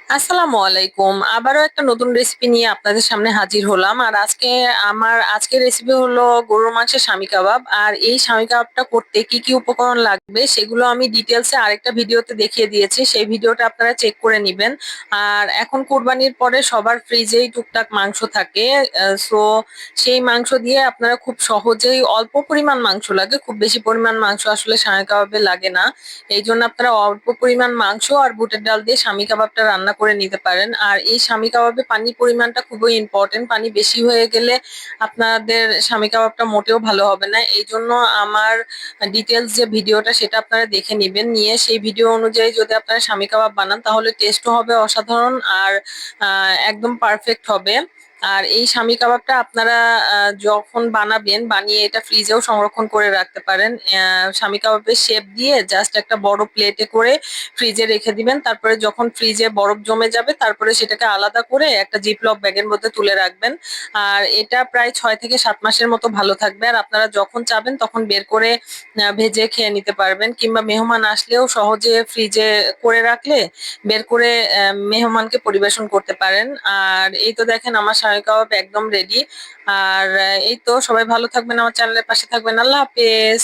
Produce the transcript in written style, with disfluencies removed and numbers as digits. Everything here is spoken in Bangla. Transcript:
আসসালামু আলাইকুম। আবারও একটা নতুন রেসিপি নিয়ে আপনাদের সামনে হাজির হলাম। আর আমার আজকের রেসিপি হলো গরুর মাংসের স্বামী কাবাব। আর এই স্বামী কাবাবটা করতে কি কি উপকরণ লাগবে সেগুলো আমি ডিটেলসে আরেকটা ভিডিওতে দেখিয়ে দিয়েছি, সেই ভিডিওটা আপনারা চেক করে নেবেন। আর এখন কুরবানির পরে সবার ফ্রিজেই টুকটাক মাংস থাকে, সো সেই মাংস দিয়ে আপনারা খুব সহজেই, অল্প পরিমাণ মাংস লাগে, খুব বেশি পরিমাণ মাংস আসলে স্বামী কাবাবে লাগে না। এই জন্য আপনারা অল্প পরিমাণ মাংস আর বুটের ডাল দিয়ে স্বামী কাবাবটা রান্না করে নিতে পারেন। আর এই স্বামী কাবাবে পানির পরিমাণটা খুবই ইম্পর্টেন্ট, পানি বেশি হয়ে গেলে আপনাদের স্বামী কাবাবটা মোটেও ভালো হবে না। এই জন্য আমার ডিটেলস যে ভিডিওটা সেটা আপনারা দেখে নেবেন, নিয়ে সেই ভিডিও অনুযায়ী যদি আপনারা স্বামী কাবাব বানান তাহলে টেস্টও হবে অসাধারণ, আর একদম পারফেক্ট হবে। আর এই স্বামী কাবাবটা আপনারা যখন বানাবেন, বানিয়ে এটা ফ্রিজেও সংরক্ষণ করে রাখতে পারেন। স্বামী কাবাবের শেপ দিয়ে জাস্ট একটা বড় প্লেটে করে ফ্রিজে রেখে দিবেন। তারপরে যখন ফ্রিজে বরফ জমে যাবে তারপরে সেটাকে আলাদা করে একটা জিপলক ব্যাগের মধ্যে তুলে রাখবেন। আর এটা প্রায় 6 থেকে 7 মাসের মতো ভালো থাকবে। আর আপনারা যখন চাবেন তখন বের করে ভেজে খেয়ে নিতে পারবেন, কিংবা মেহমান আসলেও সহজে ফ্রিজে করে রাখলে বের করে মেহমানকে পরিবেশন করতে পারেন। আর এই তো দেখেন আমার স্বামী কাবাব একদম রেডি। আর এই তো, সবাই ভালো থাকবেন, আমার চ্যানেলের পাশে থাকবেন। আল্লাহ হাফেজ।